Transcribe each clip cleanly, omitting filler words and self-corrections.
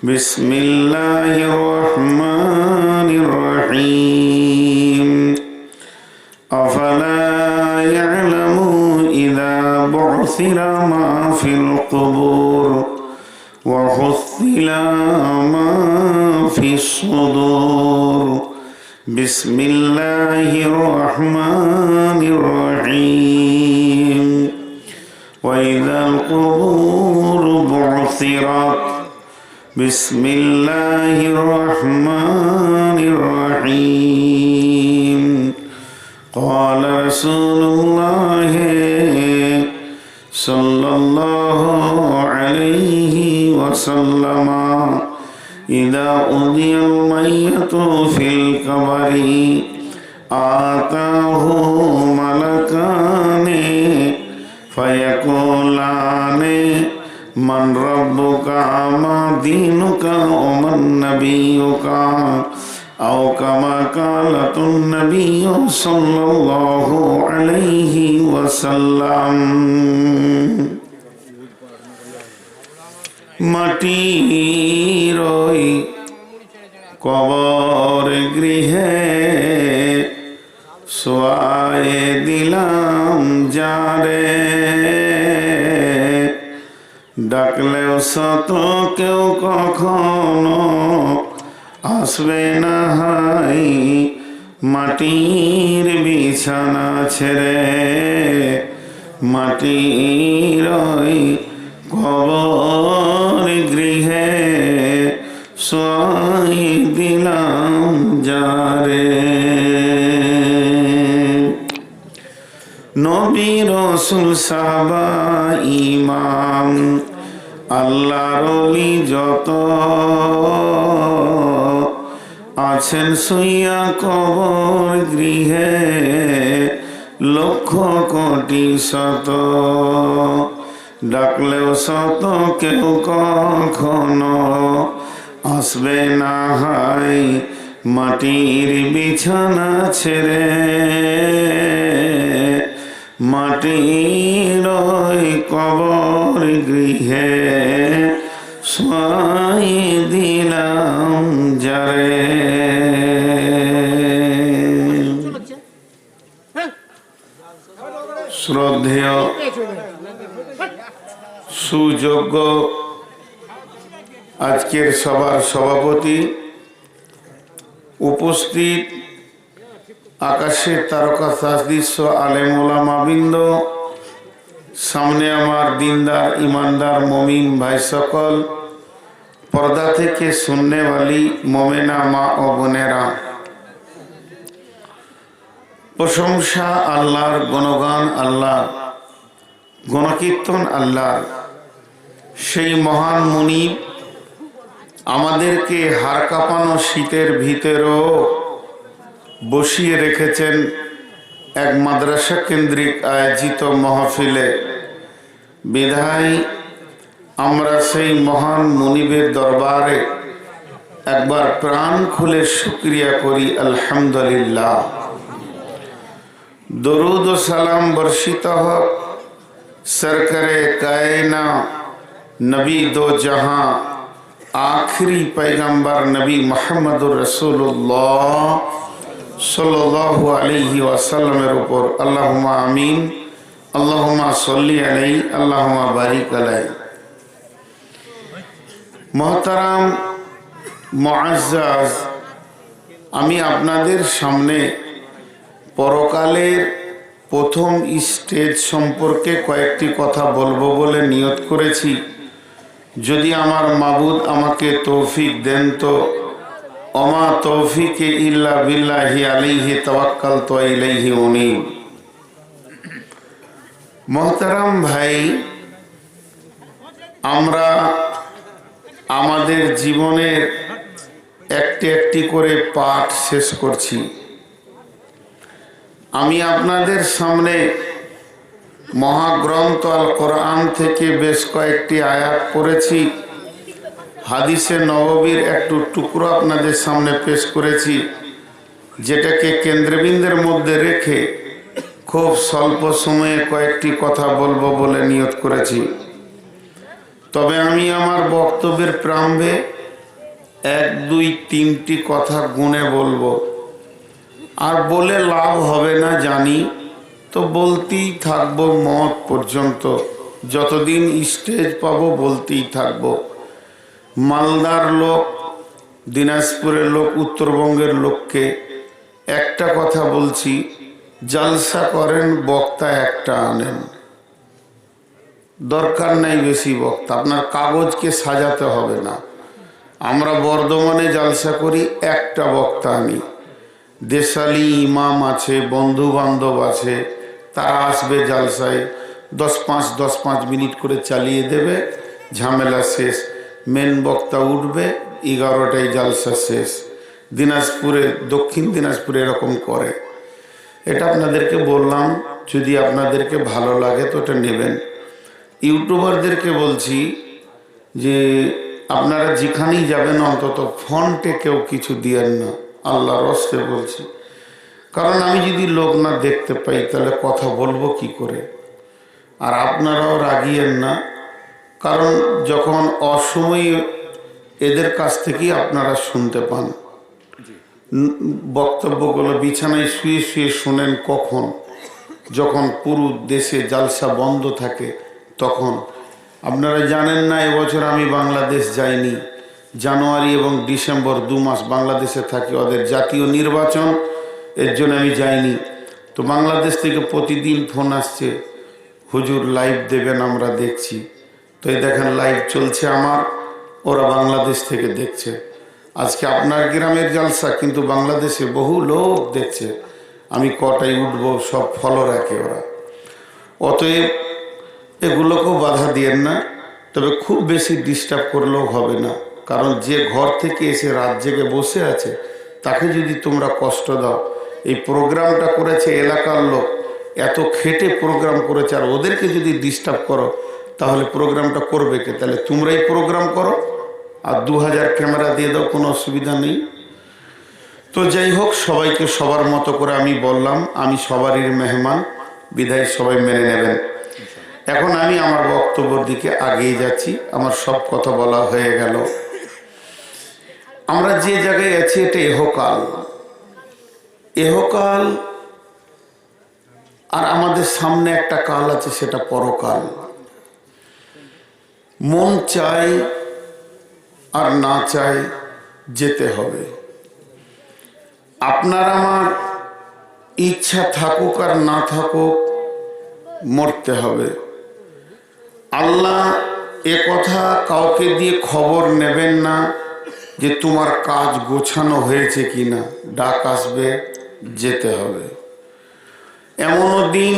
بسم الله الرحمن الرحيم أفلا يعلم إذا بعثر ما في القبور وحصل ما في الصدور بسم الله الرحمن الرحيم وإذا القبور بعثرت بسم الله الرحمن الرحيم قال رسول الله صلى الله عليه وسلم إذا أُضِيَ الميت في القبر آتاه ملكان فيقولان من ربك ما دينك ومن نبيك أو كما قالت النبي صلى الله عليه وسلم মাটির ওই কবর গৃহে শোয়ায়ে দিলাম যারে ডাকলেও শত কেউ কখনো আসবে না হাই মাটির বিছানা ছেড়ে মাটির ওই কবর গৃহে শোয়ায়ে দিলাম যারে নবী রাসূল সাহাবা ইমাম আল্লাহর ওলি যত আছেন শুইয়া কবর গৃহে লক্ষ কোটি শত ডাকলেও শত কেউ কখনো আসবে না হাই মাটির বিছানা ছেড়ে মাটির ওই কবর গৃহে শোয়ায়ে দিলাম যারে শ্রদ্ধেয় সুযোগ্য আজকের সভার সভাপতি উপস্থিত আকাশের তারকা সদৃশ্য আলেম ওলামাবৃন্দ সামনে আমার দিনদার ইমানদার মমিন ভাই সকল পর্দা থেকে শুননেওয়ালি মোমেনা মা ও বোনেরা প্রশংসা আল্লাহর গুণগান আল্লাহ গণকীর্তন আল্লাহ সেই মহান মুনিব আমাদেরকে হাড় কাঁপানো শীতের ভিতরেও বসিয়ে রেখেছেন এক মাদ্রাসা কেন্দ্রিক আয়োজিত মাহফিলে বিধায় আমরা সেই মহান মুনিবের দরবারে একবার প্রাণ খুলে শুকরিয়া করি আলহামদুলিল্লাহ। দরুদ ও সালাম বর্ষিত হোক सरकरे कायना नबी दो जहां आखिरी पैगंबर नबी मुहम्मदुर रसूलुल्लाह सल्लल्लाहु अलैहि वसल्लमेर ऊपर अल्लाहुम्मा आमीन अल्लाहुम्मा सल्ली अलैहि अल्लाहुम्मा बारिक अलैहि। मोहतरम मुअज्जज आमी आपनादेर सामने परकालेर প্রথম স্টেজ সম্পর্কে কয়েকটি কথা বলবো বলে নিয়ত করেছি। যদি আমার মাবুদ আমাকে তৌফিক দেন তো ওমা তৌফিকে ইল্লা বিল্লাহি আলাইহি তাওয়াক্কালতু ওয়া ইলাইহি উনীব। মুহতারাম ভাই, আমরা আমাদের জীবনের একটি একটি করে পাঠ শেষ করছি। আমি আপনাদের সামনে মহাগ্রন্থ আল কোরআন থেকে বেশ কয়েকটি আয়াত পড়েছি, হাদিসে নববীর একটু টুকরো আপনাদের সামনে পেশ করেছি, যেটাকে কেন্দ্রবিন্দুর মধ্যে রেখে খুব স্বল্প সময়ে কয়েকটি কথা বলবো বলে নিয়ত করেছি। তবে আমি আমার বক্তব্যের প্রারম্ভে এক দুই তিনটি কথা গুণে বলবো, আর বলে লাভ হবে না জানি, তো বলতেই থাকবো মত পর্যন্ত, যতদিন স্টেজ পাবো বলতেই থাকবো। মালদার লোক, দিনাজপুরের লোক, উত্তরবঙ্গের লোককে একটা কথা বলছি, জালসা করেন বক্তা একটা আনেন, দরকার নাই বেশি বক্তা, আপনার কাগজকে সাজাতে হবে না। আমরা বর্ধমানে জালসা করি, একটা বক্তা আনি, দেশালি ইমাম আছে, বন্ধু বান্ধব আছে, তারা আসবে জালসায়, 10-5 মিনিট করে চালিয়ে দেবে, ঝামেলা শেষ। মেন বক্তা উঠবে, 11টায় জালসা শেষ। দিনাজপুরে, দক্ষিণ দিনাজপুরে এরকম করে। এটা আপনাদেরকে বললাম, যদি আপনাদেরকে ভালো লাগে তো এটা নেবেন। ইউটিউবারদেরকে বলছি যে আপনারা যেখানেই যাবেন অন্তত ফন্টে কেউ কিছু দিয়েন না, আল্লাহর হস্তে বলছি। কারণ আমি যদি লোক না দেখতে পাই তাহলে কথা বলবো কি করে। আর আপনারাও রাগিয়েন না, কারণ যখন অসময়ে এদের কাছ থেকেই আপনারা শুনতে পান বক্তব্যগুলো, বিছানায় শুয়ে শুয়ে শোনেন কখন, যখন পুরো দেশে জালসা বন্ধ থাকে তখন। আপনারা জানেন না, এবছর আমি বাংলাদেশ যাইনি, জানুয়ারি এবং ডিসেম্বর 2 মাস বাংলাদেশে থাকি, ওদের জাতীয় নির্বাচন, এর জন্য আমি যাইনি। তো বাংলাদেশ থেকে প্রতিদিন ফোন আসছে, হুজুর লাইভ দেবেন, আমরা দেখছি। তো এই দেখেন লাইভ চলছে আমার, ওরা বাংলাদেশ থেকে দেখছে। আজকে আপনার গ্রামের জালসা, কিন্তু বাংলাদেশে বহু লোক দেখছে। আমি কটায় উঠবো সব ফলো রাখে ওরা। অতএব এগুলোকেও বাধা দিয়েন না, তবে খুব বেশি ডিস্টার্ব করলেও হবে না। কারণ যে ঘর থেকে এসে রাত জেগে বসে আছে তাকে যদি তোমরা কষ্ট দাও, এই প্রোগ্রামটা করেছে এলাকার লোক, এত খেটে প্রোগ্রাম করেছে, আর ওদেরকে যদি ডিস্টার্ব করো তাহলে প্রোগ্রামটা করবে কে? তাহলে তোমরাই প্রোগ্রাম করো আর 2000 ক্যামেরা দিয়ে দাও, কোনো অসুবিধা নেই। তো যাই হোক, সবাইকে সবার মতো করে আমি বললাম, আমি সবারই মেহমান, বিধায় সবাই মেনে নেবেন। এখন আমি আমার বক্তব্যের দিকে আগিয়ে যাচ্ছি, আমার সব কথা বলা হয়ে গেল। আমরা যে জায়গায় আছি এটা ইহকাল, ইহকাল, আর আমাদের সামনে একটা কাল আছে, সেটা পরকাল। মন চায় আর না চায় যেতে হবে। আপনার আমার ইচ্ছা থাকুক আর না থাকুক, মরতে হবে। আল্লাহ এ কথা কাউকে দিয়ে খবর নেবেন না যে তোমার কাজ গোছানো হয়েছে কিনা, ডাক আসবে, যেতে হবে। এমনও দিন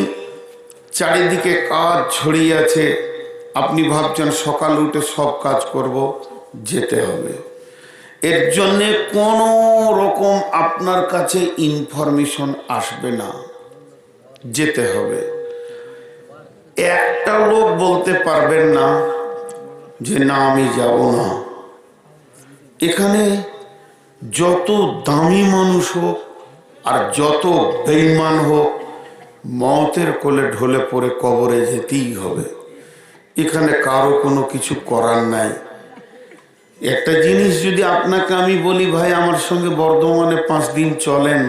চারিদিকে কাজ ছড়িয়ে আছে, আপনি ভাবছেন সকাল উঠে সব কাজ করব, যেতে হবে। এর জন্যে কোনো রকম আপনার কাছে ইনফরমেশন আসবে না, যেতে হবে। একটা লোক বলতে পারবেন না যে না আমি যাব না। এখানে যত দামি মানুষ হোক আর যত বেঈমান হোক, মওতের কোলে ঢলে পড়ে কবরে যেতেই হবে। এখানে কারো কোনো কিছু করার নাই। একটা জিনিস যদি আপনাকে আমি বলি, ভাই আমার সঙ্গে বর্ধমানে 5 দিন চলেন,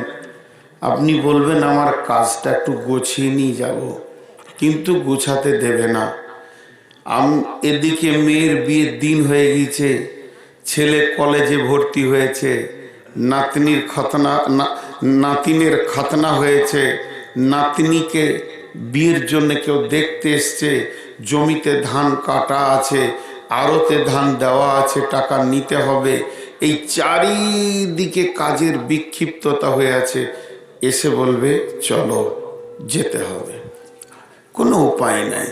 আপনি বলবেন আমার কাজটা একটু গুছিয়ে নিয়ে যাব, কিন্তু গুছাতে দেবে না। এদিকে মেয়ের বিয়ের দিন হয়ে গেছে, ছেলে কলেজে ভর্তি হয়েছে, নাতিনের খতনা হয়েছে, নাতনিকে বিয়ের জন্য কেউ দেখতে এসছে, জমিতে ধান কাটা আছে, আড়তে ধান দেওয়া আছে, টাকা নিতে হবে। এই চারিদিকে কাজের বিক্ষিপ্ততা হয়ে আছে, এসে বলবে চলো যেতে হবে, কোনো উপায় নাই।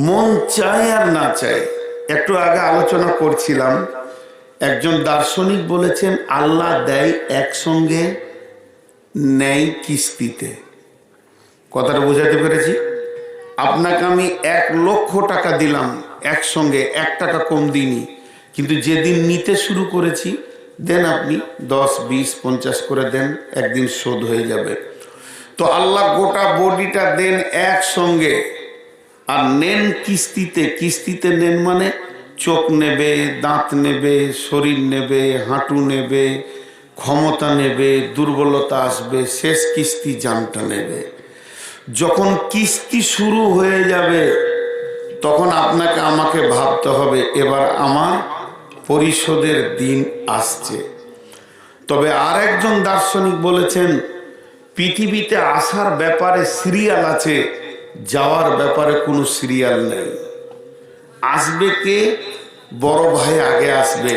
মন চায় আর না চায়। একটু আগে আলোচনা করছিলাম, একজন দার্শনিক বলেছেন আল্লাহ দেয় একসঙ্গে, নেয় কিস্তিতে। কথাটা বোঝাতে পেরেছি? আপনাকে আমি 1 লক্ষ টাকা দিলাম একসঙ্গে, 1 টাকা কম দিইনি, কিন্তু যেদিন নিতে শুরু করেছি, দেন আপনি 10, 20, 50 করে দেন, একদিন শোধ হয়ে যাবে। তো আল্লাহ গোটা বডিটা দেন একসঙ্গে, আর নেন কিস্তিতে। কিস্তিতে নেন মানে চোখ নেবে, দাঁত নেবে, শরীর নেবে, হাঁটু নেবে, ক্ষমতা নেবে, দুর্বলতা আসবে, শেষ কিস্তি জানটা নেবে। যখন কিস্তি শুরু হয়ে যাবে তখন আপনাকে আমাকে ভাবতে হবে এবার আমার পরিশোধের দিন আসছে। তবে আর একজন দার্শনিক বলেছেন পৃথিবীতে আসার ব্যাপারে সিরিয়াল আছে, যাওয়ার ব্যাপারে কোনো সিরিয়াল নেই। আসবে কে? বড় ভাই আগে আসবে,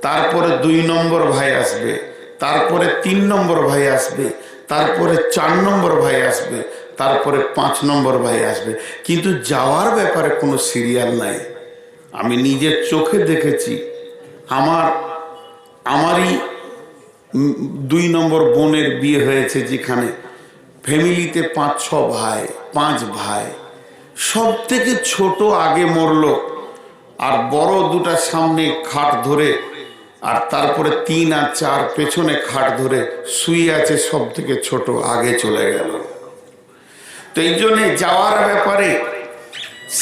তারপরে 2 নম্বর ভাই আসবে, তারপরে 3 নম্বর ভাই আসবে, তারপরে 4 নম্বর ভাই আসবে, তারপরে 5 নম্বর ভাই আসবে। কিন্তু যাওয়ার ব্যাপারে কোনো সিরিয়াল নাই। আমি নিজের চোখে দেখেছি, আমারই 2 নম্বর বোনের বিয়ে হয়েছে, যেখানে ফ্যামিলিতে 5-6 ভাই, 5 ভাই, সব থেকে ছোট আগে মরলো, আর বড় দুটা সামনে খাট ধরে, আর তারপরে 3 আর 4 পেছনে খাট ধরে শুয়ে আছে, সব থেকে ছোট আগে চলে গেল। তো এই জন্যে যাওয়ার ব্যাপারে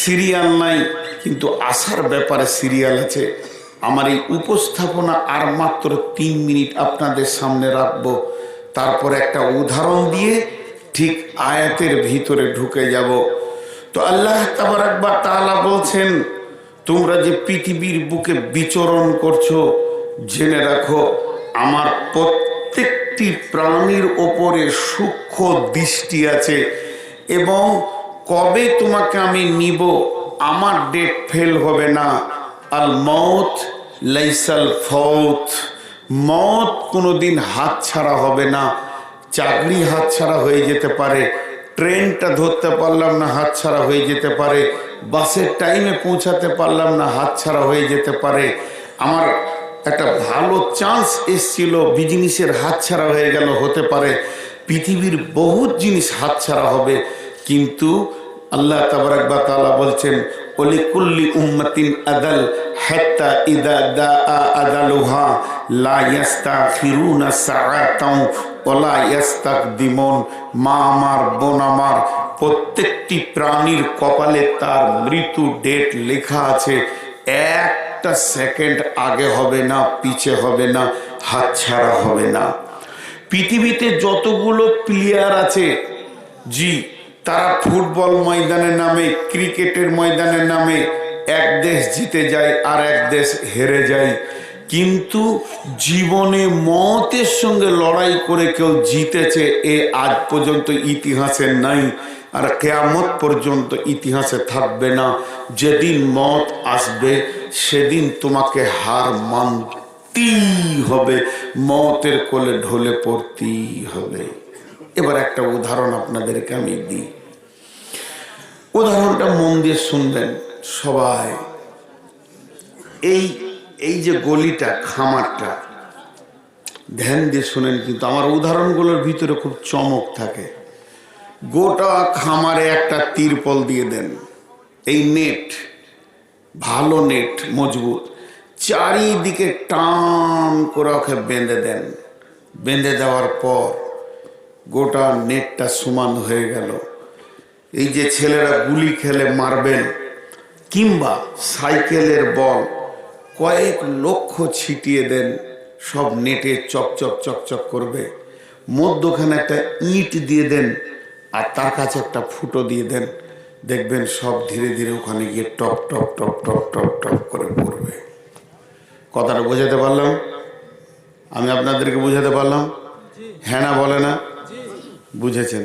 সিরিয়াল নাই, কিন্তু আসার ব্যাপারে সিরিয়াল আছে। আমার এই উপস্থাপনা আর মাত্র 3 মিনিট আপনাদের সামনে রাখবো, তারপর একটা উদাহরণ দিয়ে ঠিক আয়াতের ভিতরে ঢুকে যাব। তো আল্লাহ তাবারাক ওয়া তাআলা বলছেন, তোমরা যে পৃথিবীর বুকে বিচরণ করছো, জেনে রাখো আমার প্রত্যেকটি প্রাণীর ওপরে সূক্ষ্ম দৃষ্টি আছে, এবং কবে তোমাকে আমি নিব আমার ডেট ফেল হবে না। আল মউত লাইসাল ফাউত, মত কোনোদিন হাত ছাড়া হবে না। চাকরি হাত ছাড়া হয়ে যেতে পারে, ট্রেনটা ধরতে পারলাম না হাত ছাড়া হয়ে যেতে পারে, বাসের টাইমে পৌঁছাতে পারলাম না হাত ছাড়া হয়ে যেতে পারে, আমার একটা ভালো চান্স এসছিল বিজনেসের হাত ছাড়া হয়ে গেল, হতে পারে। পৃথিবীর বহুত জিনিস হাত ছাড়া হবে, কিন্তু আল্লাহ তাবারাক ওয়া তাআলা বলছেন ওয়ালিকুল্লি উম্মাতিন আদাল হাত্তা ইযা দাআ আদালুহা লা ইস্তাখিরুনা সাআতাও ওয়ালা ইস্তাকদিমুন। মা আমার, বোন আমার, প্রত্যেকটি প্রাণীর কপালে তার মৃত্যু ডেট লেখা আছে। একটা সেকেন্ড আগে হবে না, পিছে হবে না, হাতছাড়া হবে না। পৃথিবীতে যতগুলো প্লেয়ার আছে, জি, তারা ফুটবল ময়দানে নামে, ক্রিকেটের ময়দানে নামে, এক দেশ জিতে যায় আর এক দেশ হেরে যায়, কিন্তু জীবনে মতের সঙ্গে লড়াই করে কেউ জিতেছে এ আজ পর্যন্ত ইতিহাসে নাই, আর কিয়ামত পর্যন্ত ইতিহাসে থাকবে না। যেদিন মত আসবে সেদিন তোমাকে হার মানতেই হবে, মতের কোলে ঢলে পড়তেই হবে। এবার একটা উদাহরণ আপনাদেরকে আমি দিই, উদাহরণটা মন দিয়ে শুনবেন সবাই। এই যে গলিটা, খামারটা, ধ্যান দিয়ে শুনেন, কিন্তু আমার উদাহরণগুলোর ভিতরে খুব চমক থাকে। গোটা খামারে একটা তিরপল দিয়ে দেন, এই নেট, ভালো নেট, মজবুত, চারিদিকে টান করে ওকে বেঁধে দেন। বেঁধে দেওয়ার পর গোটা নেটটা সমান হয়ে গেল। এই যে ছেলেরা গুলি খেলে মারবেন, কিংবা সাইকেলের বল, কয়েক লক্ষ ছিটিয়ে দেন, সব নেটে চকচক চকচক করবে। মধ্যখানে একটা ইট দিয়ে দেন, আর তার কাছে একটা ফুটো দিয়ে দেন, দেখবেন সব ধীরে ধীরে ওখানে গিয়ে top top top top top top করে পড়বে। কথাটা বোঝাতে পারলাম? আমি আপনাদেরকে বোঝাতে পারলাম? হ্যাঁ না বলে না? বুঝেছেন?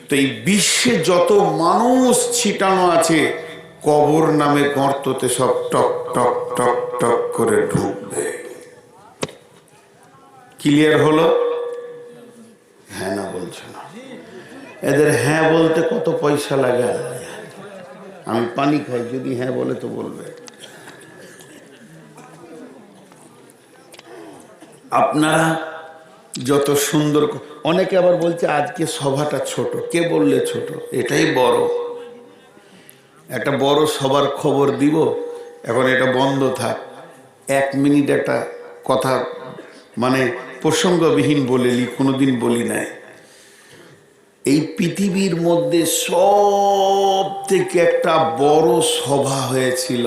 তো এই বিশ্বে যত মানুষ ছিটানো আছে, কবর নামে গর্ততে সব টক টক টক টক করে ঢুকবে। ক্লিয়ার হলো? হ্যাঁ না বলছে না? এদের হ্যাঁ বলতে কত পয়সা লাগে? আমি পানি খাই, যদি হ্যাঁ বলে তো বলবে। আপনারা যত সুন্দর, অনেকে আবার বলছে আজকে সভাটা ছোট। কে বললে ছোট? এটাই বড়। একটা বড় সবার খবর দিব, এখন এটা বন্ধ থাক। 1 মিনিট একটা কথা মানে প্রসঙ্গবিহীন বলেলি, কোনোদিন বলি নাই। এই পৃথিবীর মধ্যে সব থেকে একটা বড় সভা হয়েছিল,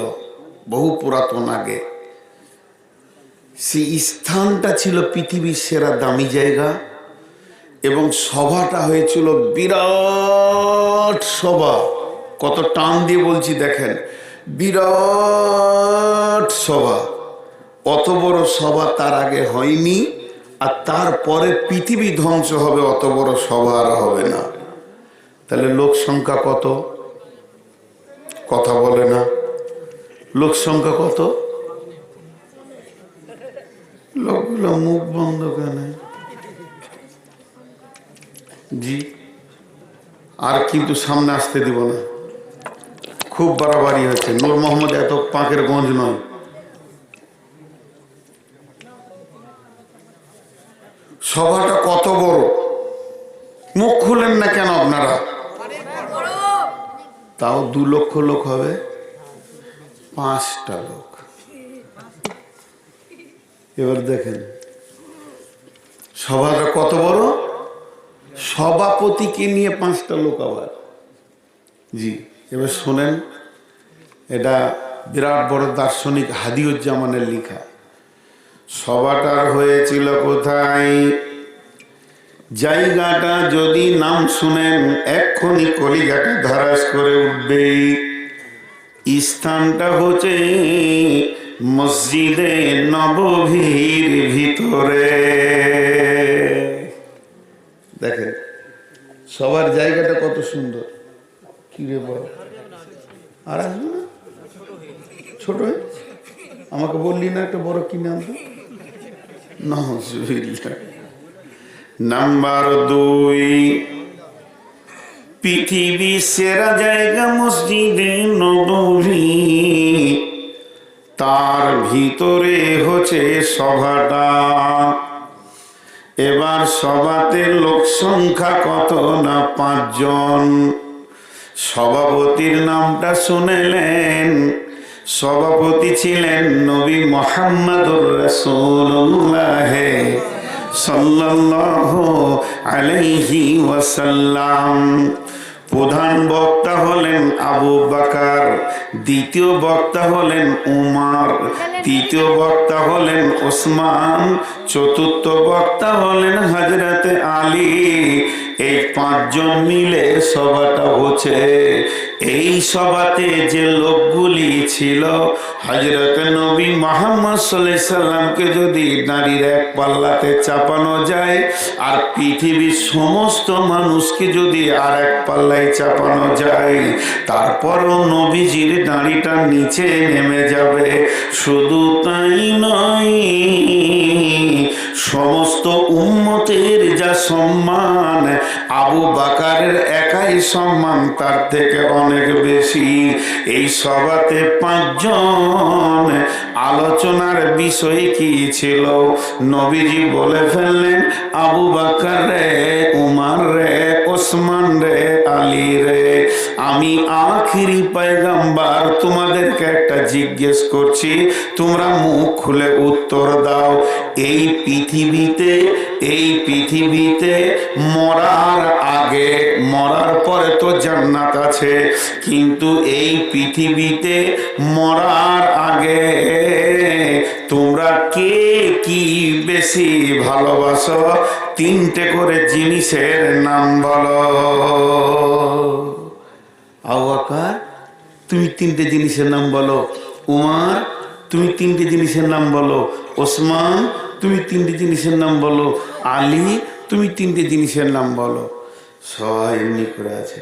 বহু পুরাতন আগে। সেই স্থানটা ছিল পৃথিবীর সেরা দামি জায়গা এবং সভাটা হয়েছিল বিরাট সভা। কত টান দিয়ে বলছি দেখেন, বিরাট সভা। অত বড় সভা তার আগে হয়নি, আর তারপরে পৃথিবী ধ্বংস হবে, অত বড় সভা আর হবে না। তাহলে লোক সংখ্যা কত? কথা বলে না। লোক সংখ্যা কত? লোকগুলো মুখ বন্ধ কেন? জি, আর কিন্তু সামনে আসতে দিব না, খুব বাড়াবাড়ি হচ্ছে। নূর মোহাম্মদ এত পাকের গঞ্জ নয়। সভাটা কত বড়, মুখ খুলেন না কেন আপনারা? তাও 2 লক্ষ লোক হবে, 5টা লোক। এবার দেখেন সভাটা কত বড়, সভাপতিকে নিয়ে 5টা লোক আবার। জি, এবার শোনেন, এটা বিরাট বড় দার্শনিক হাদিউজ্জামানের লেখা। সভাটার হয়েছিল কোথায়? জায়গাটা যদি নাম শুনেন এক্ষুনি কলিজাটা ধারাস করে উঠবে। স্থানটা হচ্ছে মসজিদে নববীর ভিতরে। দেখেন সবার জায়গাটা কত সুন্দর। কি রে বল, আর আসবে না? ছোট আমাকে বললি না একটা বড় কিনে আনতো। নাম্বার 2, পৃথিবীর সেরা জায়গা মসজিদে নববী, তার ভিতরে হচ্ছে সভাটা। এবার সভাতে লোক সংখ্যা কত না 5 জন। সভাপতির নামটা শুনেলেন, সভাপতি ছিলেন নবী মুহাম্মদুর রাসূলুল্লাহ সাল্লাল্লাহু আলাইহি ওয়াসাল্লাম। প্রধান বক্তা হলেন আবু বকর, দ্বিতীয় বক্তা হলেন উমর, তৃতীয় বক্তা হলেন ওসমান, চতুর্থ বক্তা হলেন হযরতে আলী। এই 5 জন মিলে সভাটা হচ্ছে। এই সভাতে যে লোকগুলি ছিল, হযরতে নবী মুহাম্মদ সাল্লাল্লাহু আলাইহি সাল্লামকে যদি নারীর এক পাল্লাতে চাপানো যায়, আর পৃথিবীর সমস্ত মানুষকে যদি আর এক পাল্লায় চাপানো যায়, তারপরও নবীজির দাড়িটা নিচে নেমে যাবে। শুধু তাই নয়, সমস্ত উম্মতের যা সম্মান, আবু বকরের একাই সম্মান তার থেকে অনেক বেশি। এই সভাতে 5 জন। আলোচনার বিষয় কি ছিল? নবীজি বলে ফেললেন, আবু বকর রে, উমর রে, ওসমান রে, আলী রে, আমি আখিরি পয়গম্বর, তোমাদেরকে একটা জিজ্ঞেস করছি, তোমরা মুখ খুলে উত্তর দাও। এই পৃথিবীতে মরার আগে, মরার পরে তো জান্নাত আছে, কিন্তু এই পৃথিবীতে মরার আগে তোমরা কে কি বেশি ভালোবাসো? 3টে করে জিনিসের নাম বলো। আবু বকর, তুমি 3টে জিনিসের নাম বলো। উমর, তুমি 3টে জিনিসের নাম বলো। ওসমান, তুমি 3টে জিনিসের নাম বলো। আলী, তুমি 3টে জিনিসের নাম বলো। সবাই এমনি করে আছে,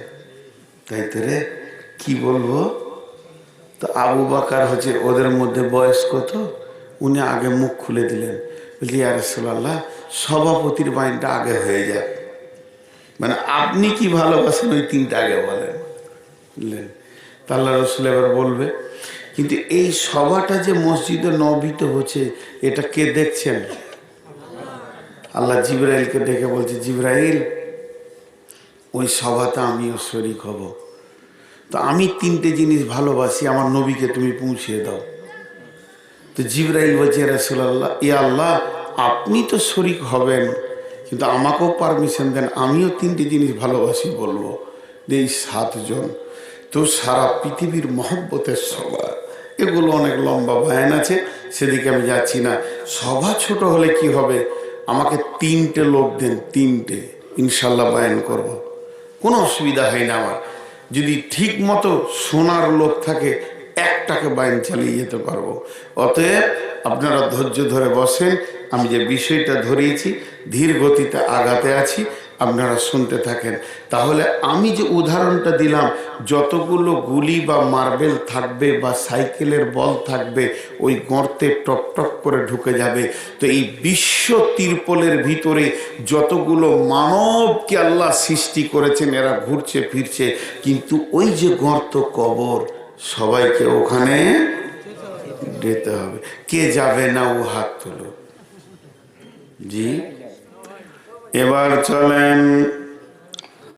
তাই তো রে, কি বলবো? তো আবু বকর হচ্ছে ওদের মধ্যে বয়স কত, উনি আগে মুখ খুলে দিলেন, বলছি ইয়া রাসূলুল্লাহ, সভাপতির বাইনটা আগে হয়ে যায়, মানে আপনি কি ভালোবাসেন ওই 3টা আগে বলেন। বুঝলেন? তা আল্লাহ রাসূল এবার বলবে। কিন্তু এই সভাটা যে মসজিদে নববীতে হচ্ছে, এটা কে দেখছেন? আল্লাহ জিবরাইলকে ডেকে বলছে, জিবরাইল, ওই সভাতে আমিও শরীক হব। তো আমি 3টে জিনিস ভালোবাসি, আমার নবীকে তুমি পৌঁছিয়ে দাও। তো জিবরাইল বলছে, রাসূলুল্লাহ, ইয়া আল্লাহ, আপনি তো শরীক হবেন, কিন্তু আমাকেও পারমিশন দেন, আমিও 3টে জিনিস ভালোবাসি বলবো। এই 7 জন। তো সারা পৃথিবীর মহব্বতের সভা, এগুলো অনেক লম্বা বয়ান আছে, সেদিকে আমি যাচ্ছি না। সভা ছোট হলে কি হবে, আমাকে 3টে লোক দেন, 3টে, ইনশাল্লাহ বয়ান করব, কোনো অসুবিধা হয় না আমার। যদি ঠিক মতো শোনার লোক থাকে, একটাকে বয়ান চালিয়ে যেতে পারবো। অতএব আপনারা ধৈর্য ধরে বসেন, আমি যে বিষয়টা ধরিয়েছি ধীর গতিতে আগাতে আছি, আপনারা শুনতে থাকেন। তাহলে আমি যে উদাহরণটা দিলাম, যতগুলো গুলি বা মার্বেল থাকবে বা সাইকেলের বল থাকবে, ওই গর্তে টপ টপ করে ঢুকে যাবে। তো এই বিশ্ব তিরপলের ভিতরে যতগুলো মানবকে আল্লাহ সৃষ্টি করেছেন, এরা ঘুরছে ফিরছে, কিন্তু ওই যে গর্ত, কবর, সবাইকে ওখানে যেতে হবে। কে যাবে না ও হাত তোলো। জি, এবার চলেন।